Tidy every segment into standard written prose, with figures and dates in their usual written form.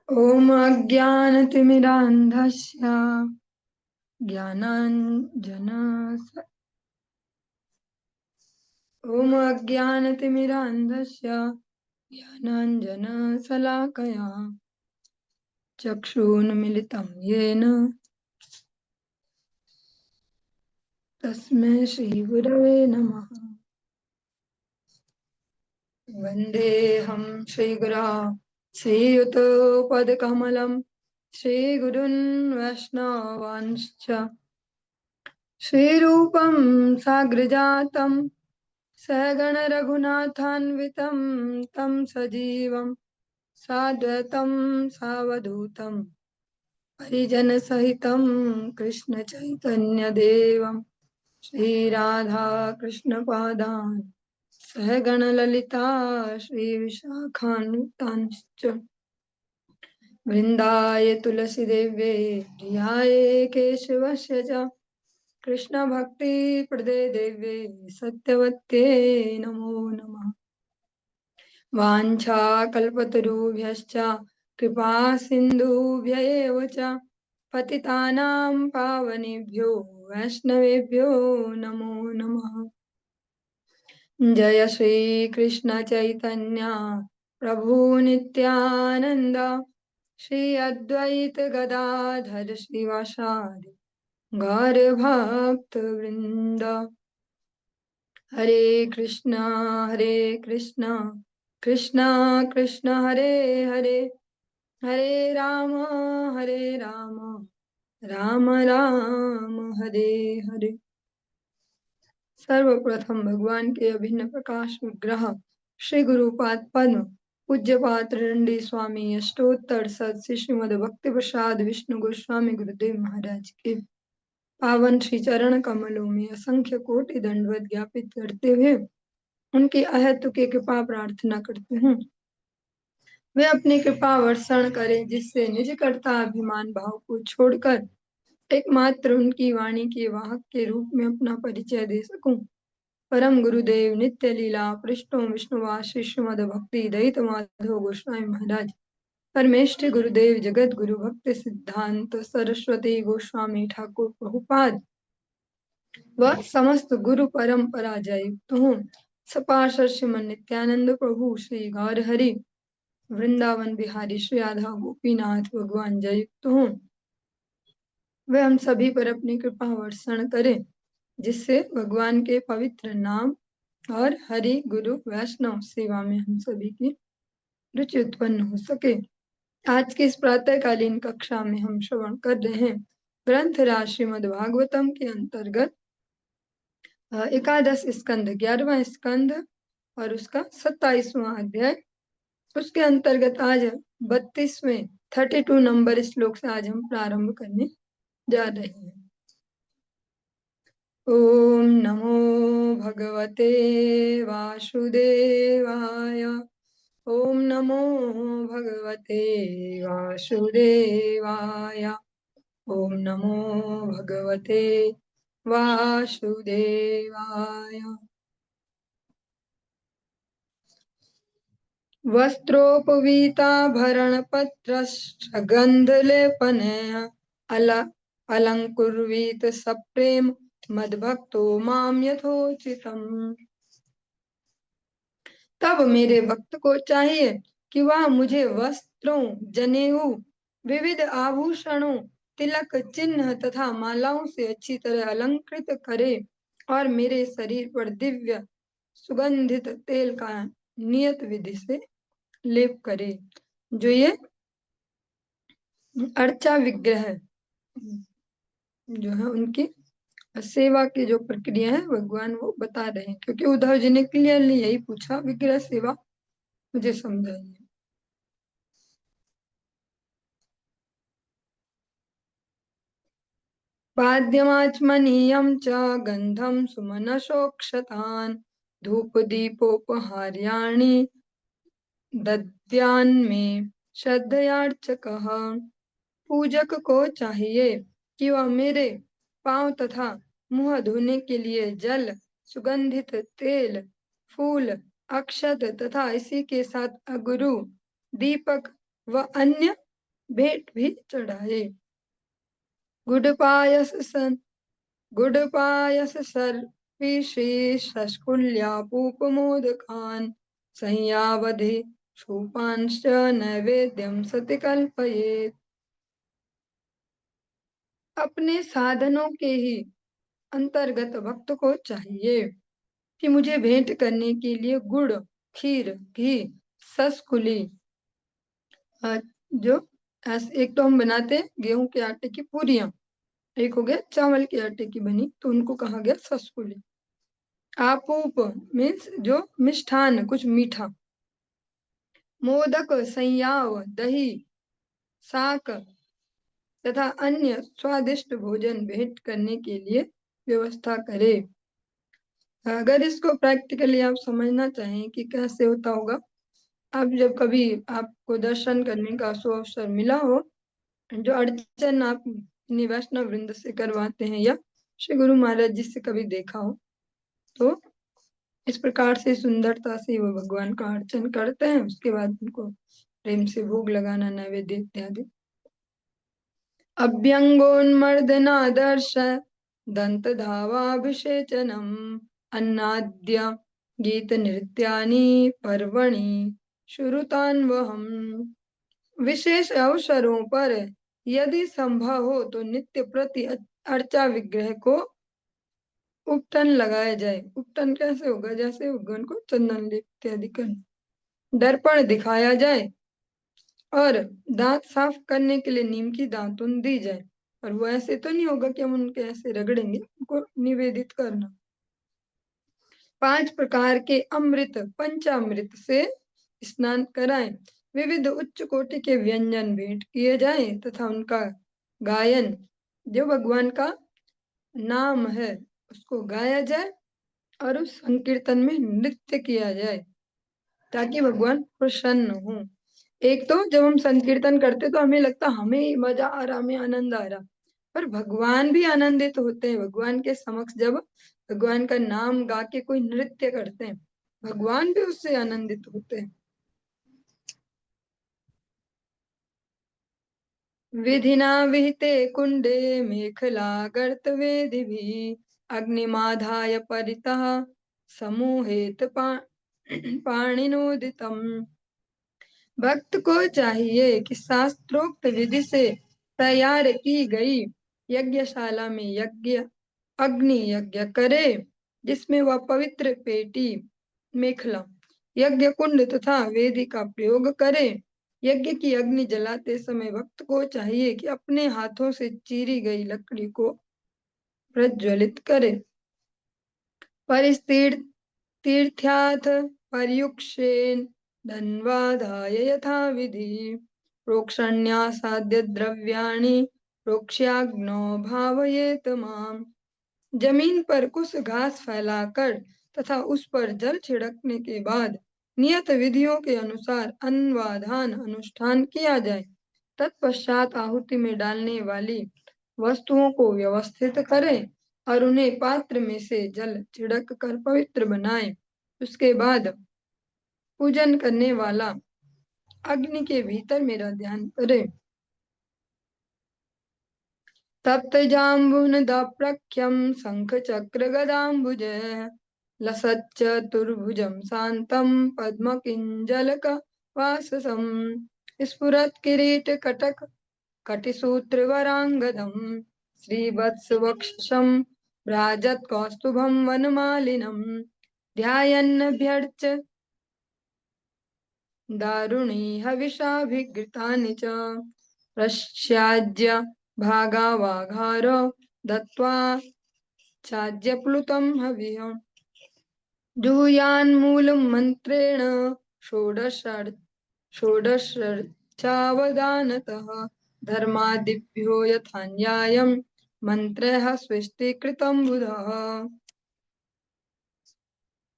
ॐ अज्ञानतिमिरान्धस्य ज्ञानाञ्जन ॐ अज्ञानतिमिरान्धस्य ज्ञानाञ्जनशलाकया चक्षुरुन्मिलितं येन तस्मै श्रीगुरवे नमः। वन्देऽहं श्रीगुरा श्रीयुतपदकमलं श्रीगुरुन् वैष्णवांश्च श्रीरूपं साग्रजातं सगण रघुनाथान्वितं तं सजीवं साद्वैतं सावधूतं परिजनसहितं कृष्ण चैतन्यदेवं श्रीराधा कृष्णपादान् सहगण ललिता श्रीविशाखान्वितांश्च वृन्दाय तुलसीदेव्ये प्रियाय केशवस्य च कृष्णभक्तिप्रदे देव्ये सत्यवत्ये नमो नमः। वाञ्छाकल्पतरुभ्यश्च कृपा सिन्धुभ्य एव च पतितानां पावनेभ्यो वैष्णवेभ्यो नमो नमः। जय श्री कृष्ण चैतन्य प्रभु नित्यानंद श्री अद्वैत गदाधर श्रीवासादि गौर भक्त वृंद। हरे कृष्णा कृष्णा कृष्ण हरे हरे हरे राम राम राम हरे हरे। सर्वप्रथम भगवान के अभिन्न प्रकाश विग्रह श्री गुरुपाद पद्म पूज्यपाद त्रिदंडी स्वामी अष्टोत्तर सत श्री श्रीमद भक्ति प्रसाद विष्णु गोस्वामी गुरुदेव महाराज के पावन श्री चरण कमलों में असंख्य कोटि दंडवत ज्ञापित करते हुए उनकी अहेतुकी कृपा प्रार्थना करते हूँ। वे अपनी कृपा वर्षण करें जिससे निज कर्ता अभिमान भाव को छोड़कर एकमात्र उनकी वाणी के वाहक के रूप में अपना परिचय दे सकूं। परम गुरुदेव नित्य लीला पृष्ठों विष्णुवास श्रीमद भक्ति दयित माधव गोस्वामी महाराज परमेष्ठ गुरुदेव जगत गुरु भक्ति सिद्धांत सरस्वती गोस्वामी ठाकुर प्रभुपाद व समस्त गुरु परंपरा जयुक्त हूँ। सपार्षद श्रीमन नित्यानंद प्रभु श्री गौर हरि वृंदावन बिहारी श्री राधा गोपीनाथ भगवान जयुक्त हूँ। वे हम सभी पर अपनी कृपा वर्षण करें जिससे भगवान के पवित्र नाम और हरि गुरु वैष्णव सेवा में हम सभी की रुचि उत्पन्न हो सके। आज की इस प्रातःकालीन कक्षा में हम श्रवण कर रहे हैं ग्रंथ राज श्रीमद् भागवतम के अंतर्गत एकादश स्कंद 11वां स्कंद और उसका 27वां अध्याय। उसके अंतर्गत आज 32वें 32 नंबर श्लोक से आज हम प्रारंभ करने जा रहे हैं। ओम नमो भगवते वासुदेवाय। ओम नमो भगवते वासुदेवाय। ओम नमो भगवते वासुदेवाय। वस्त्रोपवीताभरणपत्रगन्धलेपनया अलङ्कुर्वीत सप्रेम मद्भक्तो माम यथोचितम्। तब मेरे भक्त को चाहिए कि वह मुझे वस्त्रों जनेऊ विविध आभूषणों तिलक चिन्ह तथा मालाओं से अच्छी तरह अलंकृत करे और मेरे शरीर पर दिव्य सुगंधित तेल का नियत विधि से लेप करे। जो ये अर्चा विग्रह जो है उनकी सेवा की जो प्रक्रिया है भगवान वो बता रहे हैं, क्योंकि उद्धव जी ने क्लियरली यही पूछा विग्रह सेवा मुझे समझाइए। पाद्यमाचमनीयं च गंधम सुमनसोक्षतान् धूपदीपोपहार्याणि दद्यान्मे श्रद्धयार्चकः। पूजक को चाहिए कि वह मेरे पांव तथा मुंह धोने के लिए जल, सुगंधित तेल, फूल, अक्षत तथा इसी के साथ अगुरु, दीपक व अन्य भेंट भी चढ़ाए। गुड़ पायस सर विशेष पूप मोदकान संयावधि शूपांश्च नैवेद्यम सति कल्पयेत्। अपने साधनों के ही अंतर्गत भक्त को चाहिए कि मुझे भेंट करने के लिए गुड़, खीर, घी, ससकुली, जो एक तो हम बनाते हैं गेहूं के आटे की पूरियां, एक हो गया चावल के आटे की बनी, तो उनको कहा गया ससकुली। आपूप मीन्स जो मिष्ठान, कुछ मीठा। मोदक, संयाव, दही, साक तथा अन्य स्वादिष्ट भोजन भेंट करने के लिए व्यवस्था करे। अगर इसको प्रैक्टिकली आप समझना चाहें कि कैसे होता होगा, आप जब कभी आपको दर्शन करने का अवसर मिला हो, जो अर्चन आप वैष्णव वृंद से करवाते हैं या श्री गुरु महाराज जी से कभी देखा हो, तो इस प्रकार से सुंदरता से वो भगवान का अर्चन करते हैं। उसके बाद उनको प्रेम से भोग लगाना, नैवेद्य इत्यादि। अभ्यंगोन्मर्दनादर्श दंत धावाभिषेचनम अन्नाद्य गीत नृत्यानि पर्वणि शुरुतान्वहम। विशेष अवसरों पर यदि संभव हो तो नित्य प्रति अर्चा विग्रह को उपटन लगाया जाए। उपटन कैसे होगा? जैसे भगवान को चंदन लेप इत्यादि कर, दर्पण दिखाया जाए और दांत साफ करने के लिए नीम की दातुन दी जाए। और वो ऐसे तो नहीं होगा कि हम उनके ऐसे रगड़ेंगे, उनको निवेदित करना। 5 प्रकार के अमृत, पंचामृत से स्नान कराएं। विविध उच्च कोटि के व्यंजन भेंट किए जाएं तथा उनका गायन, जो भगवान का नाम है उसको गाया जाए और उस संकीर्तन में नृत्य किया जाए ताकि भगवान प्रसन्न हो। एक तो जब हम संकीर्तन करते तो हमें लगता हमें मजा आ रहा, हमें आनंद आ रहा, पर भगवान भी आनंदित होते हैं। भगवान के समक्ष जब भगवान का नाम गा के कोई नृत्य करते हैं, भगवान भी उससे आनंदित होते हैं। विधिना विहिते कुंडे मेखला गर्त वेदिभिः अग्निमाधाय परितः समूहेत पाणिनोदितम्। भक्त को चाहिए कि शास्त्रोक्त विधि से तैयार की गई यज्ञशाला में अग्नि यज्ञ करे, जिसमें वह पवित्र पेटी, मेखला, यज्ञ कुंड तथा वेदी का प्रयोग करे। यज्ञ की अग्नि जलाते समय भक्त को चाहिए कि अपने हाथों से चीरी गई लकड़ी को प्रज्वलित करे। तीर्थ्याथ पर्युक्षेन धन्वादाय यथा विधि प्रोक्षण्यासाद्य द्रव्याणि प्रोक्ष्याग्नो भावयेत माम। जमीन पर कुछ घास फैलाकर तथा उस पर जल छिड़कने के बाद नियत विधियों के अनुसार अन्नवाधान अनुष्ठान किया जाए। तत्पश्चात आहुति में डालने वाली वस्तुओं को व्यवस्थित करें और उन्हें पात्र में से जल छिड़क कर पवित्र बनाएं। उसके बाद पूजन करने वाला अग्नि के भीतर मेरा ध्यान करे। तप्त जाम्बुनदाप्रख्यं शंख चक्र गदाम्बुज लसच्च तुर्भुजं शान्तं पद्मकिञ्जलक वाससं स्फुरत् किरीट कटक कटिसूत्र वरांगदं श्रीवत्सवक्षसं भ्राजत् कौस्तुभं वनमालिनं ध्यायन्नभ्यर्च दारुणी हविषाभिघृतानि च प्रस्याज्य भागावाघार दत्त्वा चाज्यप्लुतं हविः जुहुयान्मूलं मन्त्रेण षोडशर्चावधानतः धर्मादिभ्यो यथा न्यायं मन्त्रः स्विष्टीकृतं बुधः।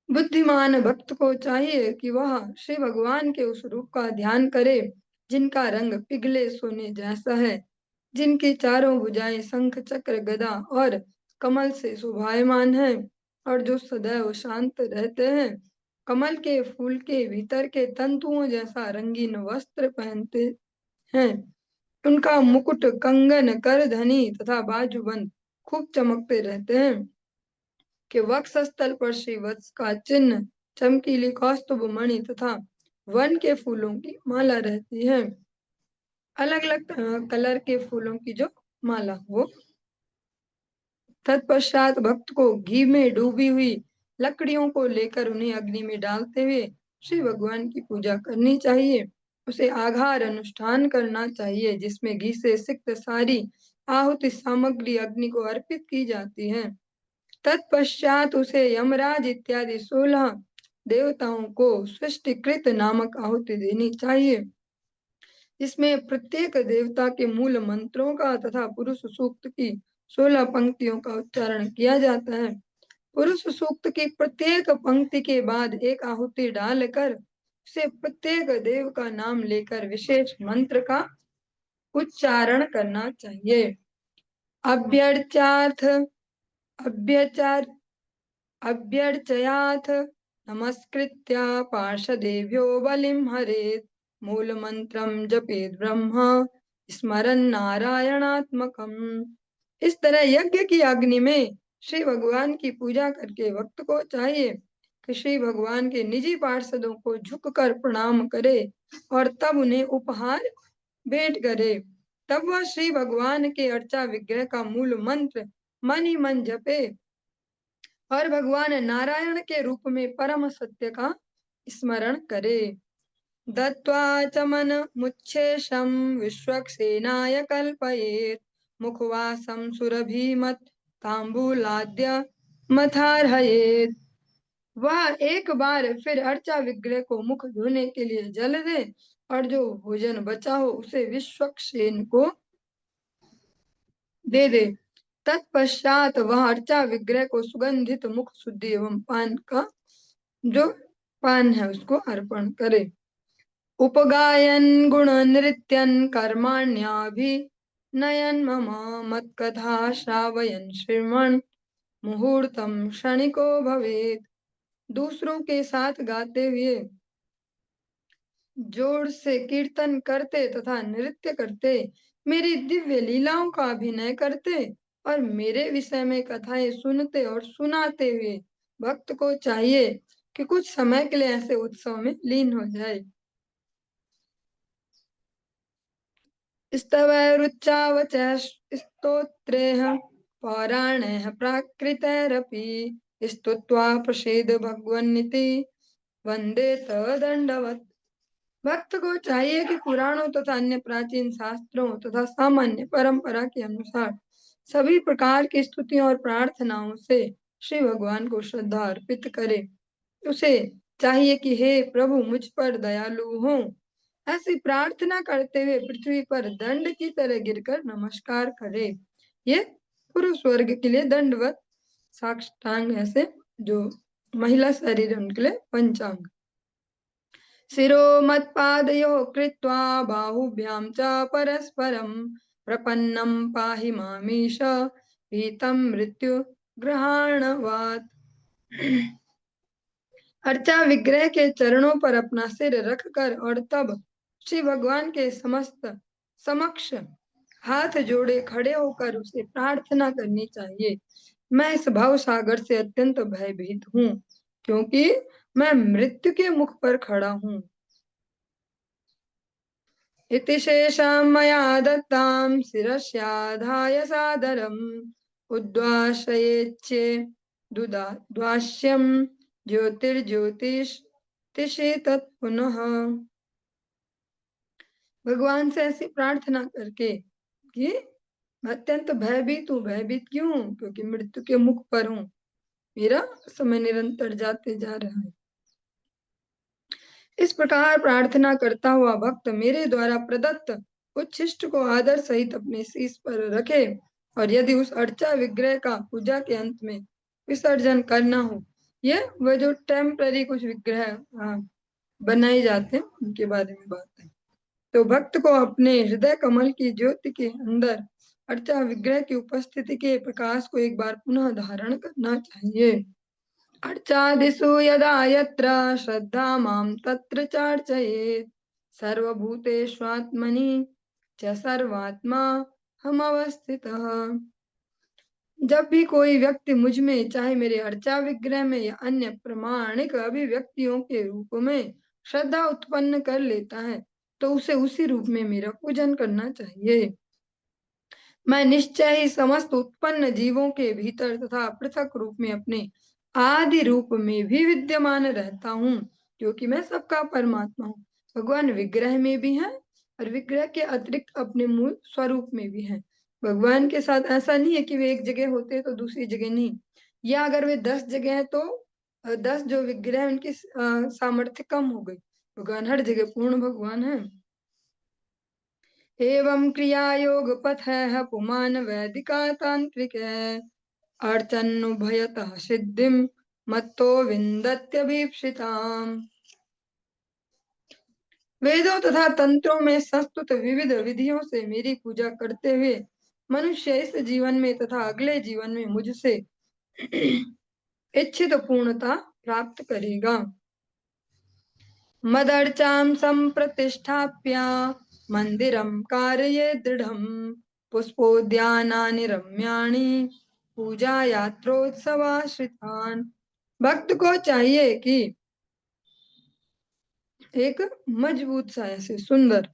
बुद्धिमान भक्त को चाहिए कि वह श्री भगवान के उस रूप का ध्यान करे जिनका रंग पिघले सोने जैसा है, जिनकी चारों भुजाएं शंख चक्र गदा और कमल से शोभायमान है और जो सदैव शांत रहते हैं। कमल के फूल के भीतर के तंतुओं जैसा रंगीन वस्त्र पहनते हैं उनका मुकुट, कंगन, करधनी तथा बाजूबंद खूब चमकते रहते हैं कि वक्षस्थल पर श्री वत्स का चिन्ह, चमकीली कौस्तुभ मणि तथा वन के फूलों की माला रहती है। अलग अलग कलर के फूलों की जो माला वो। तत्पश्चात भक्त को घी में डूबी हुई लकड़ियों को लेकर उन्हें अग्नि में डालते हुए श्री भगवान की पूजा करनी चाहिए। उसे आघार अनुष्ठान करना चाहिए जिसमें घी से सिक्त सारी आहुति सामग्री अग्नि को अर्पित की जाती है। तत्पश्चात उसे यमराज इत्यादि 16 देवताओं को सृष्टिकृत नामक आहुति देनी चाहिए, जिसमें प्रत्येक देवता के मूल मंत्रों का तथा पुरुष सूक्त की 16 पंक्तियों का उच्चारण किया जाता है। पुरुष सूक्त की प्रत्येक पंक्ति के बाद एक आहुति डालकर उसे प्रत्येक देव का नाम लेकर विशेष मंत्र का उच्चारण करना चाहिए। अभ्यर्चार्थ अभ्यचार अभ्यर्चयाथ नमस्कृत्य पार्षदेभ्यो बलिं हरेत् मूल मंत्रम जपेद ब्रह्म स्मरन् नारायणात्मकम्। इस तरह यज्ञ की अग्नि में श्री भगवान की पूजा करके भक्त को चाहिए कि श्री भगवान के निजी पार्षदों को झुककर प्रणाम करे और तब उन्हें उपहार भेंट करे। तब वह श्री भगवान के अर्चा विग्रह का मूल मंत्र मन ही मन जपे और भगवान नारायण के रूप में परम सत्य का स्मरण करे। दत्वा च मन मुच्छेषम विश्वक्सेनाय कल्पयेत् मुखवासम सुरभिमत तांबूलाद्य मथार्हयेत्। वह एक बार फिर अर्चा विग्रह को मुख धोने के लिए जल दे और जो भोजन बचा हो उसे विश्वक्सेन को दे दे। तत्पश्चात वह अर्चा विग्रह को सुगंधित मुख शुद्धि एवं पान का जो पान है उसको अर्पण करे। उपगायन गुण नृत्यन कर्माण्याभिनयन मम मत कथा श्रावयन श्रवण मुहूर्तम क्षणिको भवेत्। दूसरों के साथ गाते हुए जोर से कीर्तन करते तथा नृत्य करते, मेरी दिव्य लीलाओं का अभिनय करते और मेरे विषय में कथाएं सुनते और सुनाते हुए भक्त को चाहिए कि कुछ समय के लिए ऐसे उत्सव में लीन हो जाए। स्तवैरुच्चावचः स्तोत्रैः पौराणैः प्राकृतैरपि स्तुत्वा प्रसीद भगवन्निति वंदे दंडवत्। भक्त को चाहिए कि पुराणों तथा अन्य प्राचीन शास्त्रों तथा सामान्य परंपरा के अनुसार सभी प्रकार की स्तुतियों और प्रार्थनाओं से श्री भगवान को श्रद्धा अर्पित करे। उसे चाहिए कि हे प्रभु मुझ पर दयालु हो, ऐसी प्रार्थना करते हुए पृथ्वी पर दंड की तरह गिरकर नमस्कार करे। ये पुरुष वर्ग के लिए दंडवत साष्टांग, ऐसे जो महिला शरीर है उनके लिए पंचांग। शिरो मत्पादयो कृत्वा बाहुभ्यां च परस्परं प्रपन्नं पाहि मामीश पीतं मृत्यु ग्रहणवात्। अर्चा विग्रह के चरणों पर अपना सिर रखकर और तब श्री भगवान के समक्ष हाथ जोड़े खड़े होकर उसे प्रार्थना करनी चाहिए। मैं इस भव सागर से अत्यंत भयभीत हूँ क्योंकि मैं मृत्यु के मुख पर खड़ा हूँ। इति शेषं मया दत्तां शिरस्याधाय सादरम् उद्वासयेच्छे द्वास्यं ज्योतिर्ज्योतिषे तत्पुनः। भगवान से ऐसी प्रार्थना करके कि मैं अत्यंत भयभीत हूँ। भयभीत क्यों हूँ? क्योंकि मृत्यु के मुख पर हूँ, मेरा समय निरंतर जाते जा रहा है। इस प्रकार प्रार्थना करता हुआ भक्त मेरे द्वारा प्रदत्त उच्छिष्ट को आदर सहित अपने शीश पर रखे और यदि उस अर्चा विग्रह का पूजा के अंत में विसर्जन करना हो, ये वह जो टेम्पररी कुछ विग्रह बनाए जाते हैं उनके बारे में बात है, तो भक्त को अपने हृदय कमल की ज्योति के अंदर अर्चा विग्रह की उपस्थिति के प्रकाश को एक बार पुनः धारण करना चाहिए। अर्चादिषु यदा यत्र श्रद्धा मां तत्र चार्चयेत् सर्वभूतेष्वात्मनि च सर्वात्मा हम अवस्थितः। जब भी कोई व्यक्ति मुझ में, चाहे मेरे अर्चा विग्रह में या अन्य प्रमाणिक अभिव्यक्तियों के रूप में श्रद्धा उत्पन्न कर लेता है, तो उसे उसी रूप में मेरा पूजन करना चाहिए। मैं निश्चय ही समस्त उत्पन्न जीवों के भीतर तथा पृथक रूप में अपने आदि रूप में भी विद्यमान रहता हूँ, क्योंकि मैं सबका परमात्मा हूँ। भगवान विग्रह में भी है और विग्रह के अतिरिक्त अपने मूल स्वरूप में भी है। भगवान के साथ ऐसा नहीं है कि वे एक जगह होते हैं तो दूसरी जगह नहीं, या अगर वे 10 जगह है तो 10 जो विग्रह है उनकी सामर्थ्य कम हो गई। भगवान हर जगह पूर्ण भगवान है। एवं क्रिया योग पथ है पुमान वैदिका तांत्रिक अर्चन्नुभयतः सिद्धिम मत्तो विन्दत्यभीप्सिताम्। वेदों तथा तंत्रों में संस्तुत विविध विधियों से मेरी पूजा करते हुए मनुष्य इस जीवन में तथा अगले जीवन में मुझसे इच्छित पूर्णता प्राप्त करेगा। मदर्चां संप्रतिष्ठाप्य मंदिरं कारये दृढ़ं पुष्पोद्यानानि रम्याणि पूजा यात्रोत्सवाश्रितान्। भक्त को चाहिए कि एक मजबूत सा ऐसे सुंदर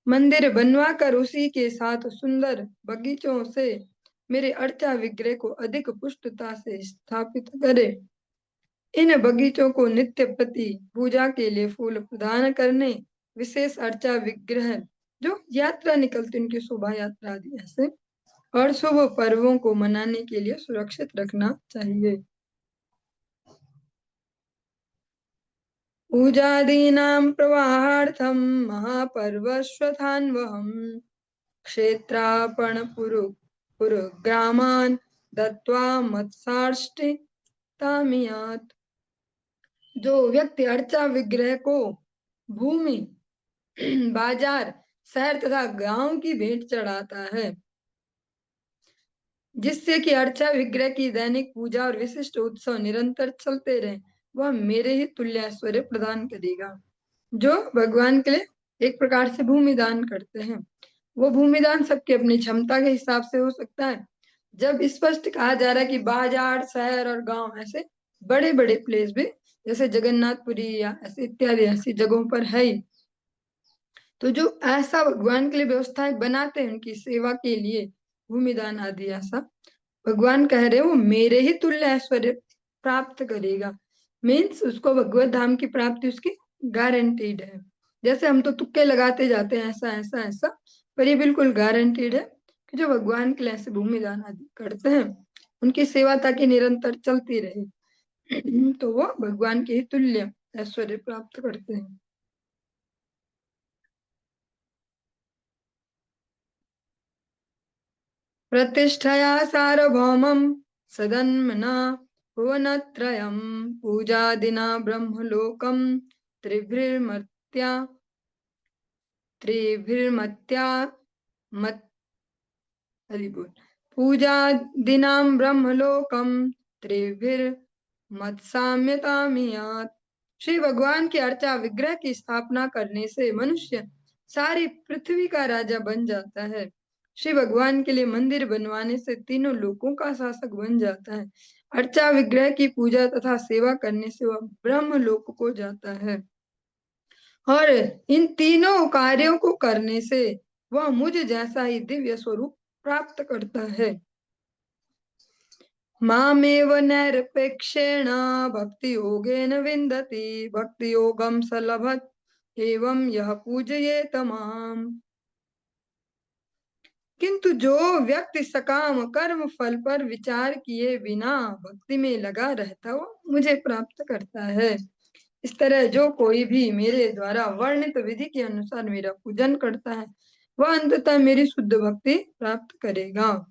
मंदिर बनवाकर उसी के साथ सुंदर बगीचों से मेरे अर्चा विग्रह को अधिक पुष्टता से स्थापित करे। इन बगीचों को नित्य प्रति पूजा के लिए फूल प्रदान करने, विशेष अर्चा विग्रह जो यात्रा निकलती उनकी शोभा यात्रा आदि ऐसे, और शुभ पर्वों को मनाने के लिए सुरक्षित रखना चाहिए। पूजादीनां प्रवाहार्थं महापर्वश्वथान्वहम् क्षेत्रापण पुरग्रामान् दत्वा मत्सार्ष्टितामियात्। जो व्यक्ति अर्चा विग्रह को भूमि, बाजार, शहर तथा गांव की भेंट चढ़ाता है, जिससे कि अर्चा विग्रह की दैनिक पूजा और विशिष्ट उत्सव निरंतर चलते रहे, वह मेरे ही तुल्य ऐश्वर्य प्रदान करेगा। जो भगवान के लिए एक प्रकार से भूमि दान करते हैं, वो भूमि दान सबकी अपनी क्षमता के हिसाब से हो सकता है। जब स्पष्ट कहा जा रहा है कि बाजार, शहर और गांव ऐसे बड़े बड़े प्लेस भी, जैसे जगन्नाथपुरी या ऐसे इत्यादि ऐसी जगहों पर है ही, तो जो ऐसा भगवान के लिए व्यवस्थाएं बनाते हैं उनकी सेवा के लिए, भूमिदान आदि ऐसा, भगवान कह रहे वो मेरे ही तुल्य ऐश्वर्य प्राप्त करेगा। मीन्स उसको भगवत धाम की प्राप्ति उसकी गारंटीड है। जैसे हम तो तुक्के लगाते जाते हैं ऐसा ऐसा ऐसा, पर ये बिल्कुल गारंटीड है कि जो भगवान के लिए ऐसे भूमिदान आदि करते हैं उनकी सेवा ताकि निरंतर चलती रहे, तो वो भगवान के ही तुल्य ऐश्वर्य प्राप्त करते हैं। प्रतिष्ठया सार्वभौमं सदन्मना भुवनत्रयं पूजादिना ब्रह्मलोकं त्रिभिर्मत्या त्रिभिर्मत्या मत हरिबोल पूजादिनां ब्रह्मलोकं त्रिभिर्मत्साम्यतामियात्। श्री भगवान की अर्चा विग्रह की स्थापना करने से मनुष्य सारी पृथ्वी का राजा बन जाता है। श्री भगवान के लिए मंदिर बनवाने से तीनों लोकों का शासक बन जाता है। अर्चा विग्रह की पूजा तथा सेवा करने से वह ब्रह्म लोक को जाता है, और इन तीनों कार्यों को करने से वह मुझ जैसा ही दिव्य स्वरूप प्राप्त करता है। मामेव नैरपेक्षेण भक्ति योगेन विन्दति भक्ति योगम सलभत एवं यह पूजयेत माम। किंतु जो व्यक्ति सकाम कर्म फल पर विचार किए बिना भक्ति में लगा रहता वो मुझे प्राप्त करता है। इस तरह जो कोई भी मेरे द्वारा वर्णित विधि के अनुसार मेरा पूजन करता है वह अंततः मेरी शुद्ध भक्ति प्राप्त करेगा।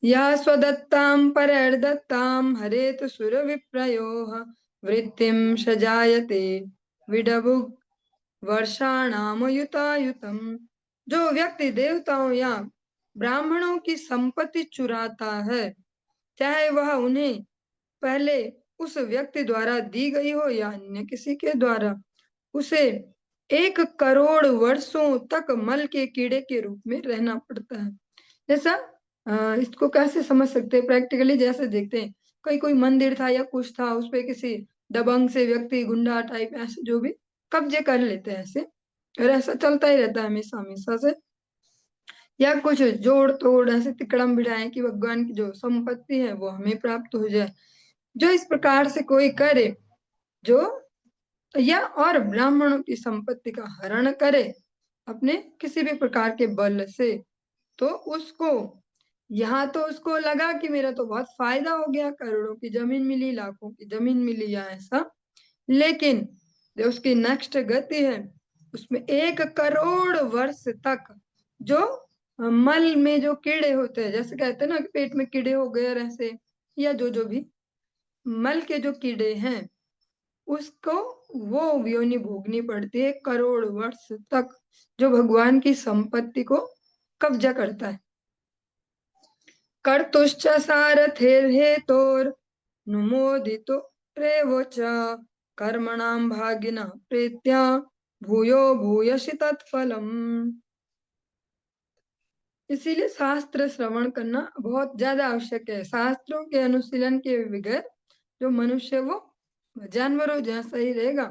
या स्वदत्तां परैर्दत्तां हरेत सुर विप्रयोः वृत्तिं सजायते विडभु वर्षाणाम युतायुतम। जो व्यक्ति देवताओं या ब्राह्मणों की संपत्ति चुराता है, चाहे वह उन्हें पहले उस व्यक्ति द्वारा दी गई हो या अन्य किसी के द्वारा, उसे 1 करोड़ वर्षों तक मल के कीड़े के रूप में रहना पड़ता है। जैसा इसको कैसे समझ सकते हैं प्रैक्टिकली, जैसे देखते हैं कोई मंदिर था या कुछ था, उस पे किसी दबंग से व्यक्ति, गुंडा टाइप ऐसे जो भी कब्जे कर लेते हैं ऐसे, और ऐसा चलता ही रहता है हमेशा हमेशा से। या कुछ जोड़ तोड़ ऐसे तिकड़म बिड़ाए कि भगवान की जो संपत्ति है वो हमें प्राप्त हो जाए, जो इस प्रकार से कोई करे, जो या और ब्राह्मणों की संपत्ति का हरण करे अपने किसी भी प्रकार के बल से, तो उसको यहाँ तो उसको लगा कि मेरा तो बहुत फायदा हो गया, करोड़ों की जमीन मिली, लाखों की जमीन मिली या ऐसा, लेकिन जो उसकी नेक्स्ट गति है उसमें 1 करोड़ वर्ष तक जो मल में जो कीड़े होते हैं, जैसे कहते हैं ना कि पेट में कीड़े हो गए और ऐसे, या जो भी मल के जो कीड़े हैं उसको वो योनि भोगनी पड़ती है 1 करोड़ वर्ष तक, जो भगवान की संपत्ति को कब्जा करता है। कर्तुश्च सारथेर्हेतोर नुमोदितो रेवो च कर्मणां भागिना प्रीत्या भूयो भूयसि तत्फलम्। इसीलिए शास्त्र श्रवण करना बहुत ज्यादा आवश्यक है। शास्त्रों के अनुशीलन के बगैर जो मनुष्य वो जानवरों जैसा ही रहेगा,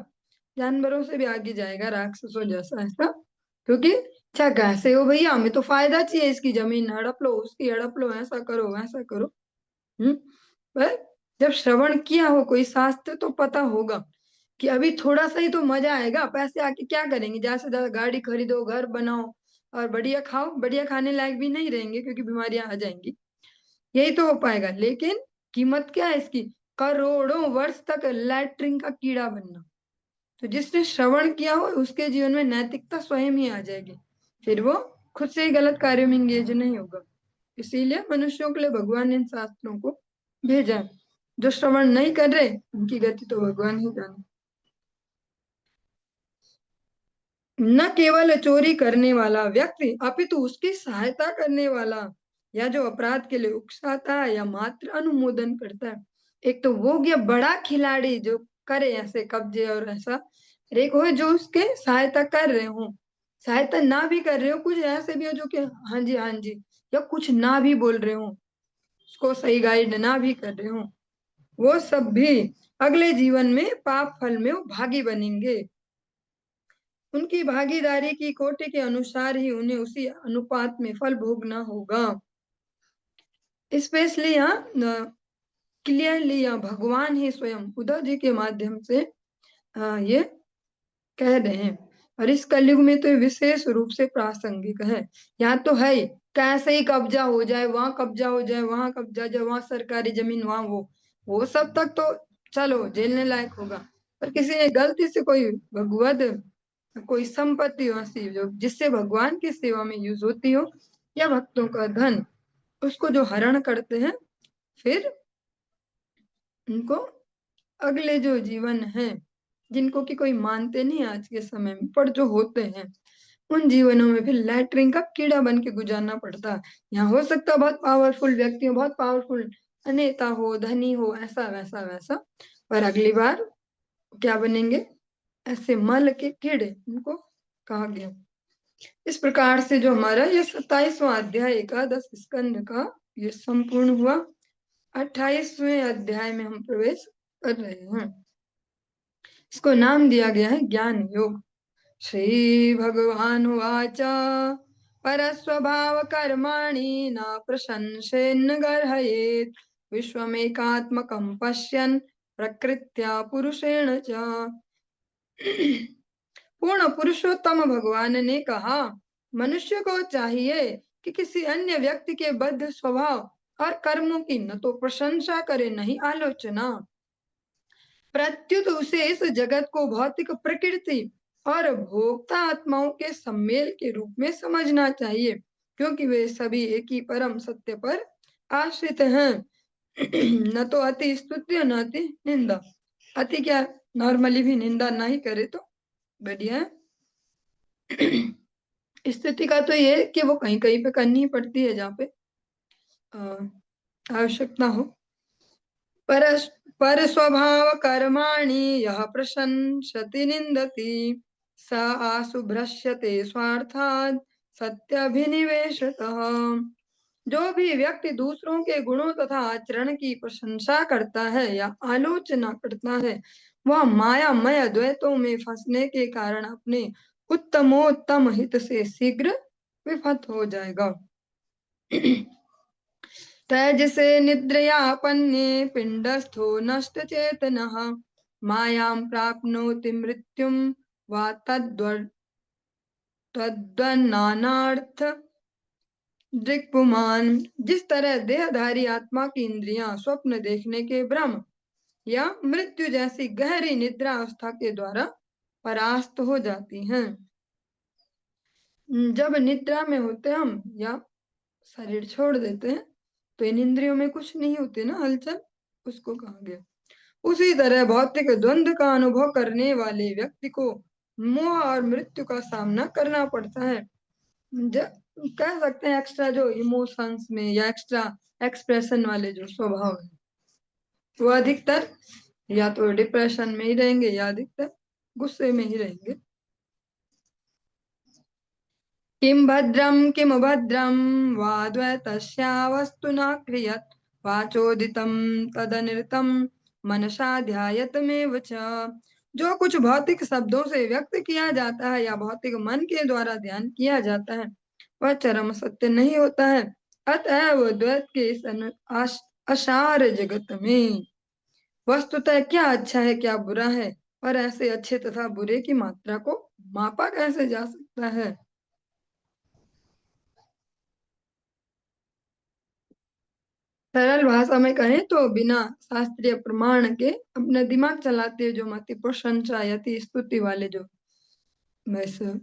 जानवरों से भी आगे जाएगा, राक्षसों जैसा ऐसा। क्योंकि क्या कैसे हो भैया, हमें तो फायदा चाहिए, इसकी जमीन हड़प लो, उसकी हड़प लो, ऐसा करो वैसा करो। पर जब श्रवण किया हो कोई शास्त्र तो पता होगा कि अभी थोड़ा सा ही तो मजा आएगा, पैसे आके क्या करेंगे, ज्यादा से ज्यादा गाड़ी खरीदो, घर बनाओ और बढ़िया खाओ, बढ़िया खाने लायक भी नहीं रहेंगे क्योंकि बीमारियां आ जाएंगी, यही तो हो पाएगा। लेकिन कीमत क्या है इसकी, करोड़ों वर्ष तक लैट्रिन का कीड़ा बनना। तो जिसने श्रवण किया हो उसके जीवन में नैतिकता स्वयं ही आ जाएगी, फिर वो खुद से ही गलत कार्यों में इंगेज नहीं होगा। इसीलिए मनुष्यों के लिए भगवान ने इन शास्त्रों को भेजा है। जो श्रवण नहीं कर रहे उनकी गति तो भगवान ही जाने। न केवल चोरी करने वाला व्यक्ति अपितु उसकी सहायता करने वाला, या जो अपराध के लिए उकसाता है या मात्र अनुमोदन करता है। एक तो वो गया बड़ा खिलाड़ी जो करे ऐसे कब्जे और ऐसा, और एक हो जो उसके सहायता कर रहे हो, सहायता ना भी कर रहे हो, कुछ ऐसे भी हो जो कि हाँ जी हाँ जी, या कुछ ना भी बोल रहे हो, उसको सही गाइड ना भी कर रहे हो, वो सब भी अगले जीवन में पाप फल में वो भागी बनेंगे। उनकी भागीदारी की कोटि के अनुसार ही उन्हें उसी अनुपात में फल भोगना होगा। स्पेशली यहाँ क्लियरली यहाँ भगवान ही स्वयं उद्धव जी के माध्यम से ये कह रहे हैं, और इस कलयुग में तो ये विशेष रूप से प्रासंगिक है। यहाँ तो है ही, कैसे ही कब्जा हो जाए, वहां कब्जा हो जाए, वहां कब्जा जाए, वहां सरकारी जमीन, वहां वो सब तक तो चलो झेलने लायक होगा। पर किसी ने गलती से कोई भगवत कोई संपत्ति हो ऐसी जो जिससे भगवान की सेवा में यूज होती हो, या भक्तों का धन, उसको जो हरण करते हैं, फिर उनको अगले जो जीवन है, जिनको कि कोई मानते नहीं आज के समय में, पर जो होते हैं, उन जीवनों में फिर लैट्रिन का कीड़ा बन के गुजारना पड़ता है। यहाँ हो सकता है बहुत पावरफुल व्यक्ति हो, बहुत पावरफुल नेता हो, धनी हो, ऐसा वैसा वैसा, पर अगली बार क्या बनेंगे, ऐसे मल के कीड़े, उनको कहा गया। इस प्रकार से जो हमारा ये 27वां अध्याय एकादश स्कंद का ये संपूर्ण हुआ। 28वें अध्याय में हम प्रवेश कर रहे हैं। इसको नाम दिया गया है ज्ञान योग। श्री भगवान वाच परस्वभाव कर्माणि न प्रशंसेन्न गर्हयेत् विश्वमेकात्मकं पश्यन् प्रकृत्या पुरुषेण च। पूर्ण पुरुषोत्तम भगवान ने कहा, मनुष्य को चाहिए कि किसी अन्य व्यक्ति के बद्ध स्वभाव और कर्मों की न तो प्रशंसा करे न ही आलोचना, प्रत्युत उसे इस जगत को भौतिक प्रकृति और भोक्ता आत्माओं के सम्मेल के रूप में समझना चाहिए, क्योंकि वे सभी एक ही परम सत्य पर आश्रित हैं। न तो अति स्तुति न अति निंदा। अति क्या, नॉर्मली भी निंदा नहीं करे तो बढ़िया है। स्थिति का तो ये कि वो कहीं कहीं पे करनी पड़ती है जहाँ पे आवश्यकता हो। पर स्वभाव कर्माणि यह प्रशंसति निंदति स आसु भ्रश्यते स्वार्थात् सत्याभिनिवेशतः। जो भी व्यक्ति दूसरों के गुणों तथा आचरण की प्रशंसा करता है या आलोचना करता है, वह मायामय द्वैतों में फंसने के कारण अपने उत्तमोत्तम हित से शीघ्र विफत हो जाएगा। तैजसे निद्रयापन्ने पिंडस्थो नष्ट चेतनः मायां प्राप्नोति मृत्युम वा तद्वन्नानार्थ दृक्पुमान। जिस तरह देहधारी आत्मा की इंद्रियां स्वप्न देखने के भ्रम या मृत्यु जैसी गहरी निद्रा अवस्था के द्वारा परास्त हो जाती हैं। जब निद्रा में होते हम या शरीर छोड़ देते हैं तो इन इंद्रियों में कुछ नहीं होती ना हलचल, उसको कहा गया। उसी तरह भौतिक द्वंद्व का अनुभव करने वाले व्यक्ति को मोह और मृत्यु का सामना करना पड़ता है। कह सकते हैं एक्स्ट्रा जो इमोशंस में या एक्स्ट्रा एक्सप्रेशन वाले जो स्वभाव है वो अधिकतर या तो डिप्रेशन में ही रहेंगे या अधिकतर गुस्से में ही रहेंगे। किम भद्रम किम अभद्रम वा द्वैतस्यावस्तुना क्रियत वाचोदितम तदनिर्तम मनसा ध्यायतमेव च। जो कुछ भौतिक शब्दों से व्यक्त किया जाता है या भौतिक मन के द्वारा ध्यान किया जाता है वह चरम सत्य नहीं होता है। अतएव द्वैत के इस असार जगत में वस्तुतः क्या अच्छा है क्या बुरा है और ऐसे अच्छे तथा बुरे की मात्रा को मापा कैसे जा सकता है। सरल भाषा में कहें तो बिना शास्त्रीय प्रमाण के अपना दिमाग चलाते हुए जो मति प्रशंसा यति स्तुति वाले जो वैसे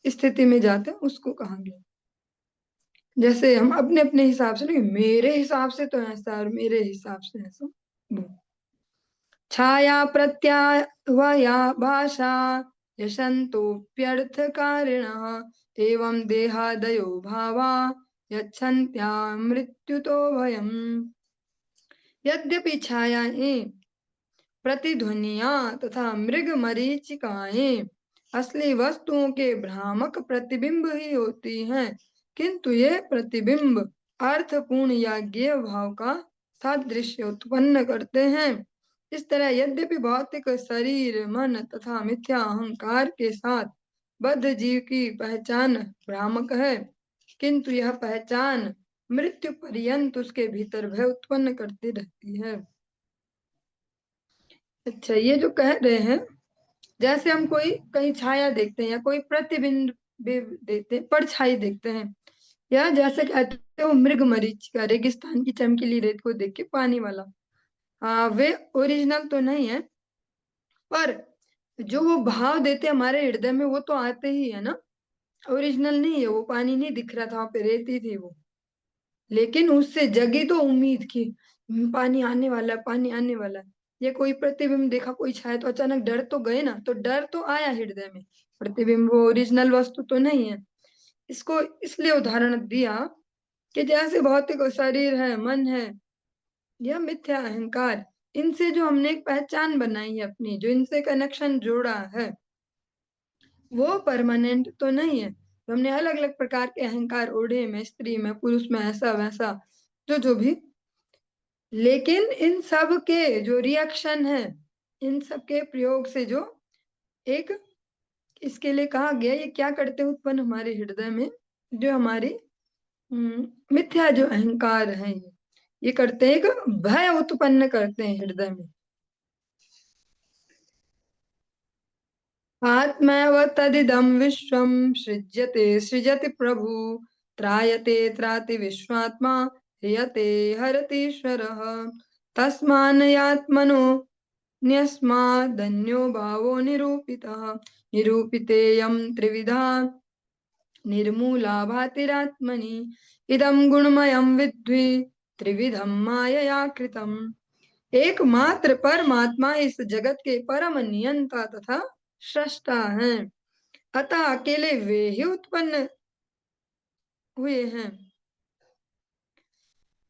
स्थिति में जाते हैं उसको कहा गया। जैसे हम अपने अपने हिसाब से नहीं, मेरे हिसाब से तो ऐसा और मेरे हिसाब से ऐसा। छाया प्रत्यावया भाषा यशन्तोऽप्यर्थकारिणः एवं देहादयो भावा यच्छन्त्या मृत्युतो भयम्। यद्यपि छायाएं प्रतिध्वनियां तथा मृग मरीचिकाएं असली वस्तुओं के भ्रामक प्रतिबिंब ही होती हैं, किंतु ये प्रतिबिंब अर्थपूर्ण या ज्ञेय भाव का सादृश्य उत्पन्न करते हैं। इस तरह यद्यपि भौतिक शरीर मन तथा मिथ्या अहंकार के साथ बद्ध जीव की पहचान भ्रामक है, किंतु यह पहचान मृत्यु पर्यंत उसके भीतर भय उत्पन्न करती रहती है। अच्छा, ये जो कह रहे हैं जैसे हम कोई कहीं छाया देखते हैं या कोई प्रतिबिंब देखते हैं, परछाई देखते हैं, या जैसे कहते हैं वो मृग मरीचिका रेगिस्तान की चमकीली रेत को देख के पानी वाला, हाँ वे ओरिजिनल तो नहीं है पर जो वो भाव देते हमारे हृदय में वो तो आते ही है ना। ओरिजिनल नहीं है, वो पानी नहीं दिख रहा था, वहां पे रेती थी वो, लेकिन उससे जगी तो उम्मीद की पानी आने वाला है, पानी आने वाला है। ये कोई प्रतिबिंब देखा कोई छाया तो अचानक डर तो गए ना, तो डर तो आया हृदय में, प्रतिबिंब वो ओरिजिनल वस्तु तो नहीं है। इसको इसलिए उदाहरण दिया कि जैसे भौतिक शरीर है मन है या मिथ्या अहंकार, इनसे जो हमने एक पहचान बनाई है अपनी, जो इनसे कनेक्शन जोड़ा है वो परमानेंट तो नहीं है। तो हमने अलग अलग प्रकार के अहंकार ओढ़े में, स्त्री में पुरुष में, ऐसा वैसा जो जो भी, लेकिन इन सब के जो रिएक्शन है, इन सब के प्रयोग से जो एक इसके लिए कहा गया, ये क्या करते हैं उत्पन्न हमारे हृदय में, जो हमारी मिथ्या जो अहंकार है ये करते हैं, एक भय उत्पन्न करते हैं हृदय में। आत्मैव तदिदं विश्वं सृज्यते सृजति प्रभु त्रायते त्राति विश्वात्मा ह्रियते हरतीश्वरः तस्मान्यात्मनो न्यस्मादन्यो भावो निरूपितः निरूपितेयं त्रिविधा निर्मूला भातिरात्मनि इदं गुणमयं विद्धि त्रिविधं मायया कृतम्। एकमात्र परमात्मा इस जगत के परम नियंता तथा सृष्टा हैं, अतः अकेले वे ही उत्पन्न हुए हैं।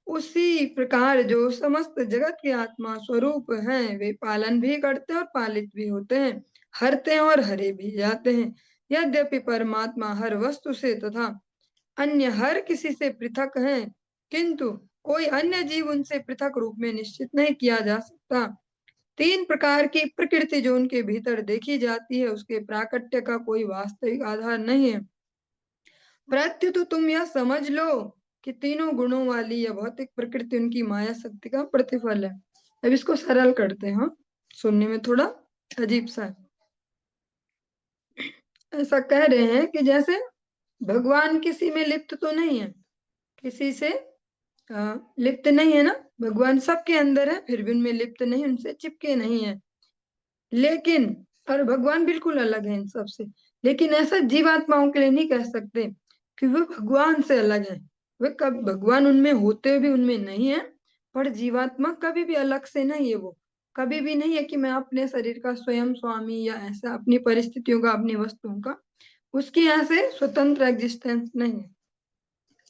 उसी प्रकार जो समस्त जगत के आत्मा स्वरूप हैं वे पालन भी करते हैं और पालित भी होते हैं। हरते हैं और हरे भी जाते हैं। यद्यपि परमात्मा हर वस्तु से तथा अन्य हर किसी से पृथक है, किंतु कोई अन्य जीव उनसे पृथक रूप में निश्चित नहीं किया जा सकता। 3 प्रकार की प्रकृति जो उनके भीतर देखी जाती है, उसके प्राकट्य का कोई वास्तविक आधार नहीं है। प्रत्युत तुम यह समझ लो कि तीनों गुणों वाली यह भौतिक प्रकृति उनकी माया शक्ति का प्रतिफल है। अब इसको सरल करते हैं। हाँ, सुनने में थोड़ा अजीब सा है। ऐसा कह रहे हैं कि जैसे भगवान किसी में लिप्त तो नहीं है, किसी से लिप्त नहीं है ना, भगवान सबके अंदर है, फिर भी उनमें लिप्त नहीं, उनसे चिपके नहीं है। लेकिन और भगवान बिल्कुल अलग है इन सब से। लेकिन ऐसा जीवात्माओं के लिए नहीं कह सकते कि वे भगवान से अलग है। वे कब भगवान उनमें होते हुए भी उनमें नहीं है, पर जीवात्मा कभी भी अलग से नहीं है। वो कभी भी नहीं है कि मैं अपने शरीर का स्वयं स्वामी या ऐसा अपनी परिस्थितियों का, अपनी वस्तुओं का, उसकी यहाँ से स्वतंत्र एग्जिस्टेंस नहीं है।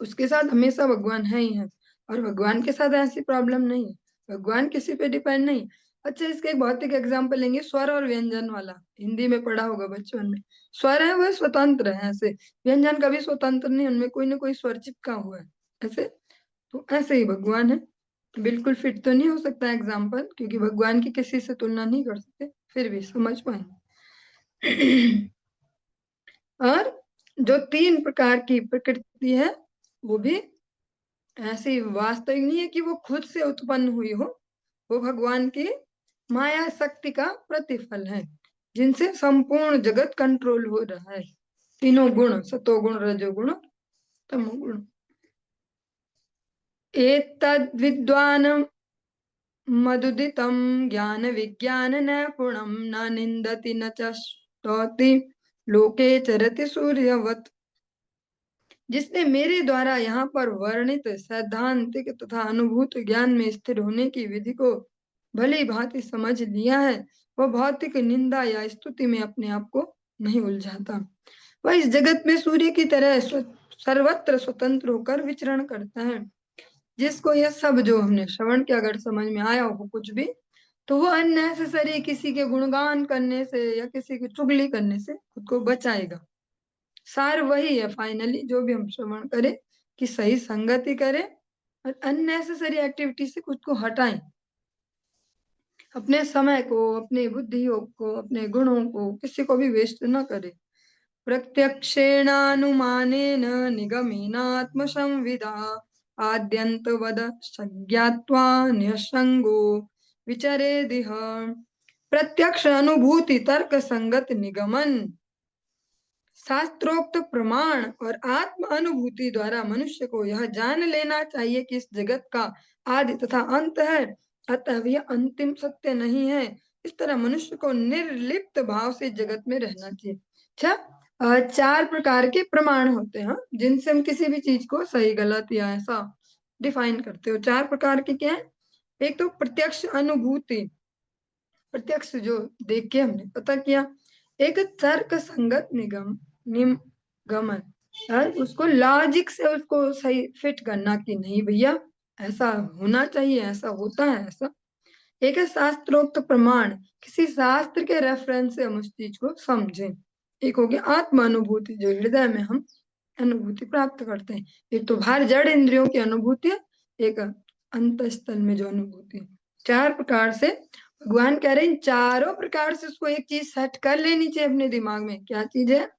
उसके साथ हमेशा भगवान है ही है, और भगवान के साथ ऐसी प्रॉब्लम नहीं है। भगवान किसी पे डिपेंड नहीं। अच्छा, इसका एक भौतिक एग्जाम्पल लेंगे, स्वर और व्यंजन वाला। हिंदी में पढ़ा होगा बचपन में। स्वर है वह स्वतंत्र है ऐसे, व्यंजन कभी स्वतंत्र नहीं, उनमें कोई ना कोई स्वर चिपका हुआ है ऐसे। तो ऐसे ही भगवान है। बिल्कुल फिट तो नहीं हो सकता एग्जाम्पल, क्योंकि भगवान की किसी से तुलना नहीं कर सकते, फिर भी समझ पाएंगे। और जो 3 प्रकार की प्रकृति है, वो भी ऐसी वास्तविक नहीं है कि वो खुद से उत्पन्न हुई हो। वो भगवान की माया शक्ति का प्रतिफल है, जिनसे संपूर्ण जगत कंट्रोल हो रहा है। तीनों गुण, सतोगुण, रजोगुण, तमोगुण। एतद्विद्वान् मदुदितं ज्ञान विज्ञान नैपुणं न निन्दति न च स्तौति लोके चरति सूर्यवत्। जिसने मेरे द्वारा यहाँ पर वर्णित सैद्धांतिक तथा अनुभूत ज्ञान में स्थिर होने की विधि को भली भांति समझ लिया है, वह भौतिक निंदा या स्तुति में अपने आप को नहीं उलझाता। वह इस जगत में सूर्य की तरह सर्वत्र स्वतंत्र होकर विचरण करता है। जिसको यह सब जो हमने श्रवण किया अगर समझ में आया हो कुछ भी, तो वो अननेसेसरी किसी के गुणगान करने से या किसी की चुगली करने से खुद को बचाएगा। सार वही है फाइनली, जो भी हम श्रवण करें कि सही संगति करें और अननेसेसरी एक्टिविटी से खुद को हटाएं। अपने समय को, अपने बुद्धि को, अपने गुणों को किसी को भी वेस्ट न करें। प्रत्यक्षेणानुमानेन निगमेनात्मसंविदा आद्यन्तवद संज्ञात्वा निःसंगो विचरेदिह। प्रत्यक्ष अनुभूति, तर्क संगत निगमन, शास्त्रोक्त प्रमाण और आत्म अनुभूति द्वारा मनुष्य को यह जान लेना चाहिए कि इस जगत का आदि तथा अंत है, अतः यह अंतिम सत्य नहीं है। इस तरह मनुष्य को निर्लिप्त भाव से जगत में रहना चाहिए। अच्छा, 4 प्रकार के प्रमाण होते हैं जिनसे हम किसी भी चीज को सही गलत या ऐसा डिफाइन करते हो। 4 प्रकार के क्या है? एक तो प्रत्यक्ष अनुभूति, प्रत्यक्ष जो देख के हमने पता किया। एक तर्क संगत निगमन, और उसको लॉजिक से उसको सही फिट करना कि नहीं भैया ऐसा होना चाहिए, ऐसा होता है ऐसा। एक है शास्त्रोक्त प्रमाण, किसी शास्त्र के रेफरेंस से हम उस चीज को समझें। एक हो गया आत्म अनुभूति, जो हृदय में हम अनुभूति प्राप्त करते हैं। एक तो बाहर जड़ इंद्रियों की अनुभूति है, एक अंतस्थल में जो अनुभूति है। 4 प्रकार से भगवान कह रहे हैं, चारों प्रकार से उसको एक चीज सेट कर लेनी चाहिए अपने दिमाग में। क्या चीज है?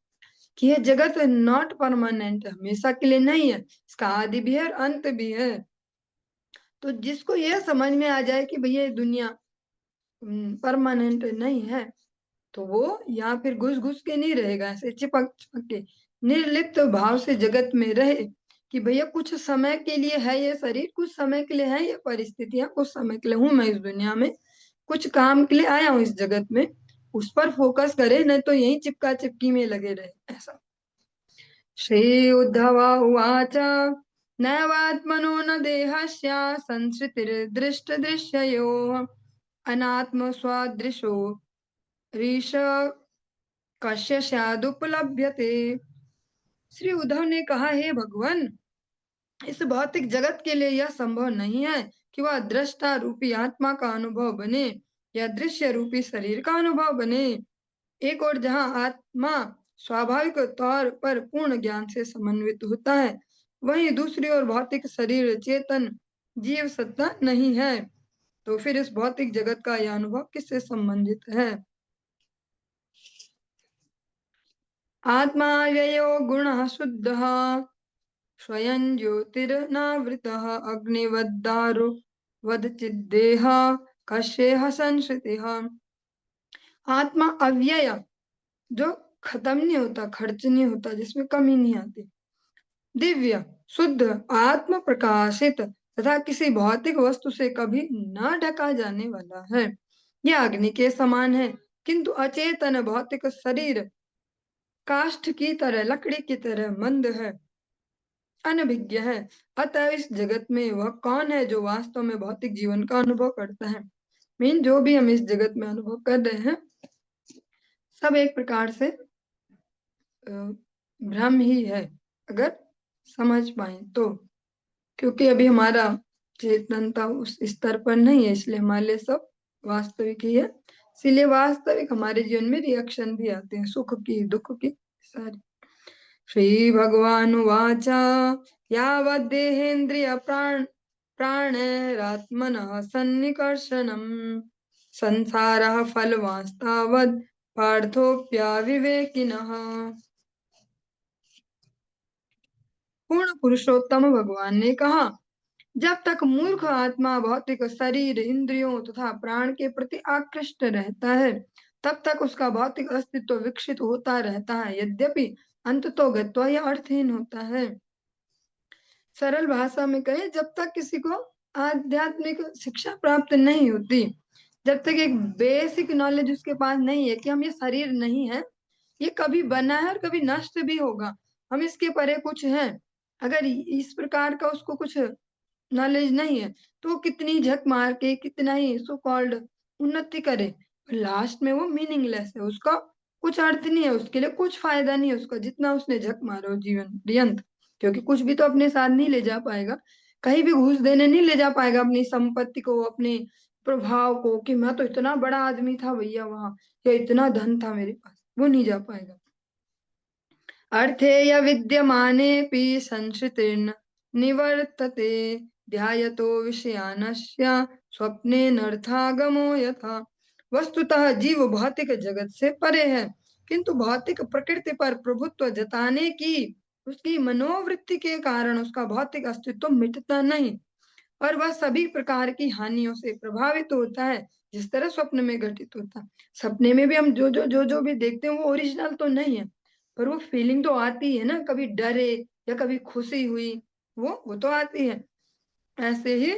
कि ये जगत नॉट परमानेंट, हमेशा के लिए नहीं है, इसका आदि भी है और अंत भी है। तो जिसको यह समझ में आ जाए कि भैया दुनिया परमानेंट नहीं है, तो वो यहाँ फिर घुस घुस के नहीं रहेगा, ऐसे चिपक चिपक के निर्लिप्त भाव से जगत में रहे कि भैया कुछ समय के लिए है ये शरीर, कुछ समय के लिए है ये परिस्थितियां, कुछ समय के लिए हूं मैं इस दुनिया में, कुछ काम के लिए आया हूं इस जगत में। उस पर फोकस करे, नहीं तो यही चिपका चिपकी में लगे रहे ऐसा। श्री उद्धव उवाच नैवात्मनो न देहस्य संसृतिर्दृष्ट दृश्ययोः अनात्म स्वदृशो ऋष कश्य स्यादुपलभ्यते। श्री उद्धव ने कहा, हे भगवान, इस भौतिक जगत के लिए यह संभव नहीं है कि वह दृष्टा रूपी आत्मा का अनुभव बने या दृश्य रूपी शरीर का अनुभव बने। एक और जहाँ आत्मा स्वाभाविक तौर पर पूर्ण ज्ञान से समन्वित होता है, वहीं दूसरी ओर भौतिक शरीर चेतन जीव सत्ता नहीं है। तो फिर इस भौतिक जगत का यह अनुभव किससे संबंधित है? आत्मा व्ययो गुणः शुद्धः स्वयं ज्योतिर्नावृतः अग्निवद्दारो वदचिद्देह कस्येह संश्रितिः। आत्मा अव्यय, जो खत्म नहीं होता, खर्च नहीं होता, जिसमें कमी नहीं आती। दिव्य, शुद्ध, आत्म प्रकाशित तथा किसी भौतिक वस्तु से कभी न ढका जाने वाला है। यह अग्नि के समान है, किंतु अचेतन भौतिक शरीर काष्ठ की तरह, लकड़ी की तरह मंद है, अनभिज्ञ है। अतः इस जगत में वह कौन है जो वास्तव में भौतिक जीवन का अनुभव करता है? मीन जो भी हम इस जगत में अनुभव कर रहे हैं, सब एक प्रकार से भ्रम ही है, अगर समझ पाए तो। क्योंकि अभी हमारा चेतनता उस स्तर पर नहीं है, इसलिए हमारे लिए सब वास्तविक ही है। इसलिए वास्तविक हमारे जीवन में रिएक्शन भी आते हैं, सुख की, दुख की, सारी। श्री भगवान वाच यावद्देहेन्द्रिय प्राणैरात्मनः सन्निकर्षणम् संसारः फलवांस्तावद् पार्थोऽप्यविवेकिनः। पूर्ण पुरुषोत्तम भगवान ने कहा, जब तक मूर्ख आत्मा भौतिक शरीर, इंद्रियों तथा प्राण के प्रति आकृष्ट रहता है, तब तक उसका भौतिक अस्तित्व विकसित होता रहता है, यद्यपि अंततो गत्वा यह अर्थहीन होता है। सरल भाषा में कहें, जब तक किसी को आध्यात्मिक शिक्षा प्राप्त नहीं होती, जब तक एक बेसिक नॉलेज उसके पास नहीं है कि हम ये शरीर नहीं है, ये कभी बना है और कभी नष्ट भी होगा, हम इसके परे कुछ हैं, अगर इस प्रकार का उसको कुछ नॉलेज नहीं है, तो वो कितनी झक मार के कितना ही सो कॉल्ड उन्नति करे, लास्ट में वो मीनिंगलेस है, उसका कुछ अर्थ नहीं है, उसके लिए कुछ फायदा नहीं है उसका, जितना उसने झक मारो जीवन पर्यंत। क्योंकि कुछ भी तो अपने साथ नहीं ले जा पाएगा, कहीं भी घूस देने नहीं ले जा पाएगा अपनी संपत्ति को, अपने प्रभाव को, कि मैं तो इतना बड़ा आदमी था भैया वहां, या इतना धन था मेरे पास, वो नहीं जा पाएगा। अर्थेय विद्यमानेऽपि संश्रितेर्न निवर्तते ध्यायतो विषयानस्य स्वप्नेनर्थागमो यथा। वस्तुतः जीव भौतिक जगत से परे है, किंतु भौतिक प्रकृति पर प्रभुत्व जताने की उसकी मनोवृत्ति के कारण उसका भौतिक अस्तित्व मिटता नहीं, और वह सभी प्रकार की हानियों से प्रभावित होता है, जिस तरह स्वप्न में घटित होता है। सपने में भी हम जो भी देखते हैं वो ओरिजिनल तो नहीं है, पर वो फीलिंग तो आती है ना, कभी डरे या कभी खुशी हुई, वो तो आती है। ऐसे ही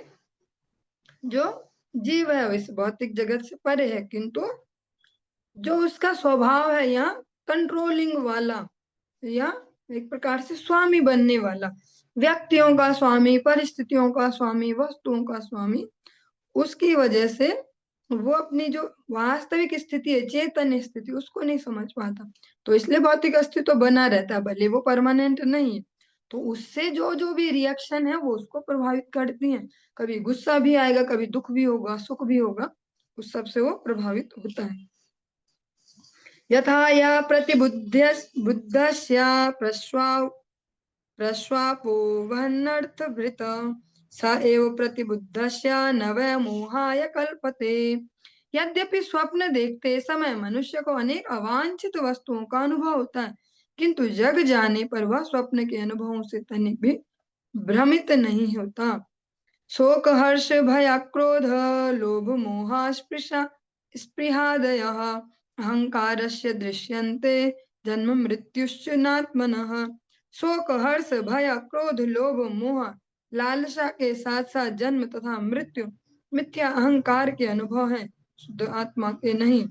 जो जीव है इस भौतिक जगत से परे है, किंतु जो उसका स्वभाव है यहाँ कंट्रोलिंग वाला, या एक प्रकार से स्वामी बनने वाला, व्यक्तियों का स्वामी, परिस्थितियों का स्वामी, वस्तुओं का स्वामी, उसकी वजह से वो अपनी जो वास्तविक स्थिति है, चेतन स्थिति, उसको नहीं समझ पाता, तो इसलिए भौतिक अस्तित्व बना रहता है, भले वो परमानेंट नहीं है। तो उससे जो जो भी रिएक्शन है वो उसको प्रभावित करती हैं, कभी गुस्सा भी आएगा, कभी दुख भी होगा, सुख भी होगा, उस सब से वो प्रभावित होता है। यथा या प्रतिबुद्ध्य बुद्धस्य प्रश्वापो वह्नर्थभृत स एव प्रतिबुद्धस्य न वै मोहाय कल्पते। यद्यपि स्वप्न देखते समय मनुष्य को अनेक अवांछित वस्तुओं का अनुभव होता है, किंतु जग जाने पर वह स्वप्न के अनुभवों से तनिक भी भ्रमित नहीं होता। शोक हर्ष भय क्रोध लोभ मोह स्पृहादयः अहंकारस्य दृश्यन्ते जन्म मृत्युश्च नात्मनः। शोक हर्ष भय क्रोध लोभ मोह लालसा के साथ साथ जन्म तथा मृत्यु मिथ्या अहंकार के अनुभव हैं, शुद्ध आत्मा के नहीं।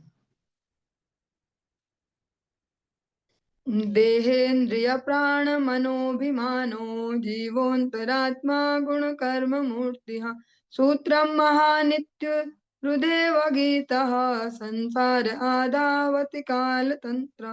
देहेन्द्रिय प्राण मनोभिमानो जीवोऽन्तरात्मा गुण कर्म मूर्ति सूत्रम महानित्य हृदेव गीतः संसार आदावति काल तंत्र।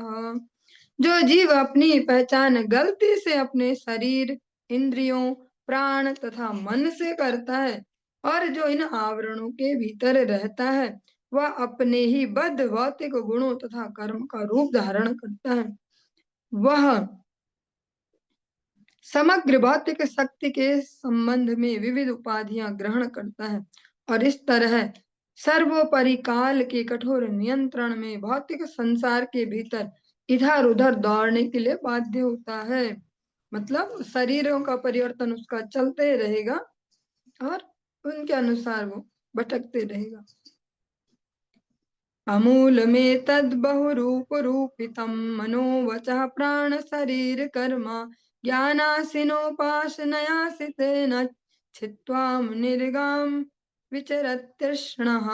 जो जीव अपनी पहचान गलती से अपने शरीर, इंद्रियों, प्राण तथा मन से करता है, और जो इन आवरणों के भीतर रहता है, वह अपने ही बद्ध भौतिक गुणों तथा कर्म का रूप धारण करता है। वह समग्र भौतिक शक्ति के संबंध में विविध उपाधियां ग्रहण करता है और इस तरह सर्वोपरि काल के कठोर नियंत्रण में भौतिक संसार के भीतर इधर उधर दौड़ने के लिए बाध्य होता है। मतलब शरीरों का परिवर्तन उसका चलते रहेगा और उनके अनुसार वो भटकते रहेगा। अमूल में तद बहुरूप रूपितम मनोवचः प्राण शरीर कर्म ज्ञानासिनोपासनया सितेन छित्त्वाम निर्गाम विचरत्यर्षणः।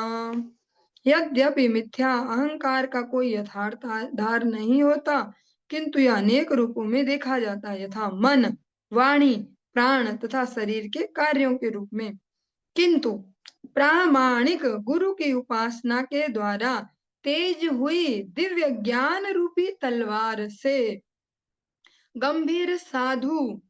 यद्यपि मिथ्या अहंकार का कोई यथार्थ आधार नहीं होता, किंतु यह अनेक रूपों में देखा जाता है, यथा मन, वाणी, प्राण तथा शरीर के कार्यों के रूप में। किंतु प्रामाणिक गुरु की उपासना के द्वारा तेज हुई दिव्य ज्ञान रूपी तलवार से गंभीर साधु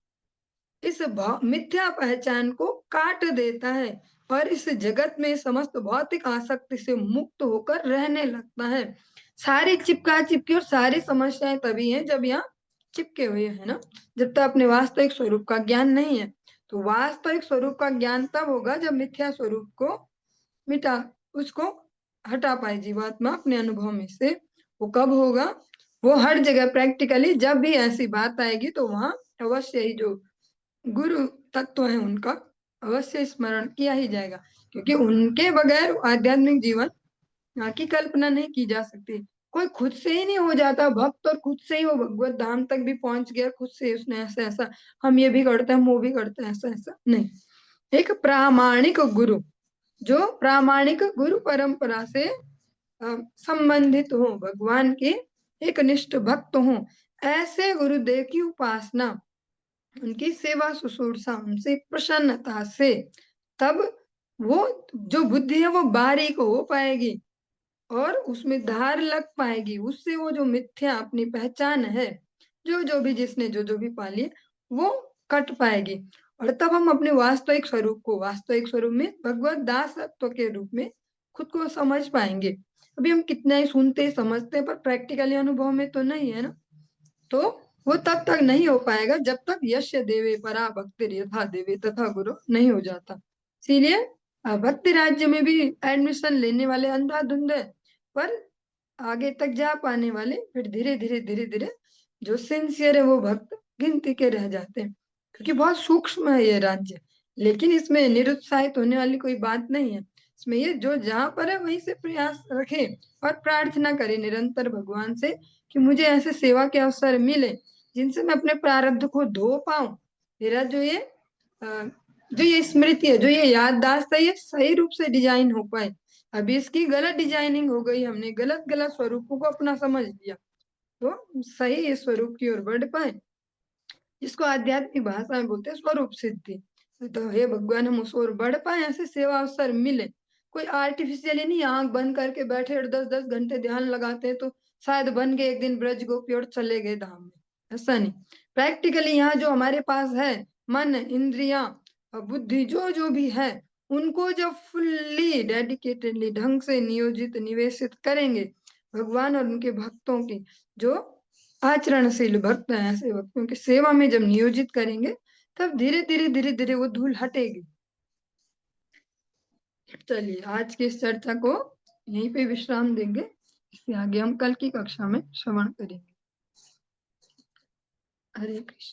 इस मिथ्या पहचान को काट देता है और इस जगत में समस्त भौतिक आसक्ति से मुक्त होकर रहने लगता है। सारी चिपका चिपकी और सारी समस्याएं तभी हैं जब यहाँ चिपके हुए है ना, जब तक अपने वास्तविक स्वरूप का ज्ञान नहीं है। तो वास्तविक स्वरूप का ज्ञान तब होगा जब मिथ्या स्वरूप को मिटा उसको हटा पाए जीवात्मा अपने अनुभव में से। वो कब होगा? वो हर जगह प्रैक्टिकली जब भी ऐसी बात आएगी तो वहां अवश्य ही जो गुरु तत्व है उनका अवश्य स्मरण किया ही जाएगा, क्योंकि उनके बगैर आध्यात्मिक जीवन की कल्पना नहीं की जा सकती। कोई खुद से ही नहीं हो जाता भक्त और खुद से ही वो भगवत धाम तक भी पहुंच गया, खुद से उसने ऐसा ऐसा हम ये भी करते हैं हम वो भी करते हैं, ऐसा ऐसा नहीं। एक प्रामाणिक गुरु, जो प्रामाणिक गुरु परंपरा से संबंधित हो, भगवान के एक निष्ठ भक्त हो, ऐसे गुरुदेव की उपासना, उनकी सेवा शुश्रूषा, उनसे प्रसन्नता से तब वो जो बुद्धि है वो बारीक हो पाएगी और उसमें धार लग पाएगी। उससे वो जो मिथ्या अपनी पहचान है, जो जो भी जिसने जो जो भी पाली है, वो कट पाएगी और तब हम अपने वास्तविक स्वरूप को, वास्तविक स्वरूप में भगवत दासत्व के रूप में खुद को समझ पाएंगे। अभी हम कितना ही सुनते समझते हैं पर प्रैक्टिकली अनुभव में तो नहीं है ना। तो वो तब तक नहीं हो पाएगा जब तक यस्य देवे परा भक्ति यथा देवे तथा गुरु नहीं हो जाता। इसीलिए भक्ति राज्य में भी एडमिशन लेने वाले अंधाधुंध है, पर आगे तक जा पाने वाले फिर धीरे धीरे धीरे धीरे जो सिंसियर है वो भक्त गिनती के रह जाते हैं, क्योंकि बहुत सूक्ष्म है ये राज्य। लेकिन इसमें निरुत्साहित होने वाली कोई बात नहीं है। इसमें ये जो जहाँ पर है वहीं से प्रयास रखे और प्रार्थना करे निरंतर भगवान से कि मुझे ऐसे सेवा के अवसर मिले जिनसे मैं अपने प्रारब्ध को धो पाऊं। मेरा जो ये स्मृति है, जो ये याददाश्त है, ये सही रूप से डिजाइन हो पाए। अभी इसकी गलत डिजाइनिंग हो गई, हमने गलत गलत स्वरूपों को अपना समझ लिया, तो सही स्वरूप की ओर बढ़ पाए, जिसको आध्यात्मिक भाषा में बोलते हैं स्वरूप सिद्धि। तो हे भगवान हम उस ओर बढ़ पाए, ऐसे सेवा अवसर मिले। कोई आर्टिफिशियली नहीं आंख बंद करके बैठे और 10-10 घंटे ध्यान लगाते हैं तो शायद बन गए एक दिन ब्रज गोपी और चले गए धाम में, ऐसा नहीं। प्रैक्टिकली यहाँ जो हमारे पास है, मन, इंद्रिया और बुद्धि, जो जो भी है, उनको जब फुल्ली डेडिकेटेडली ढंग से नियोजित निवेशित करेंगे भगवान और उनके भक्तों की, जो आचरणशील भक्त हैं, ऐसे भक्तों की सेवा में जब नियोजित करेंगे तब धीरे धीरे धीरे धीरे वो धूल हटेगी। चलिए आज की इस चर्चा को यहीं पे विश्राम देंगे, इससे आगे हम कल की कक्षा में श्रवण करेंगे। हरे कृष्ण।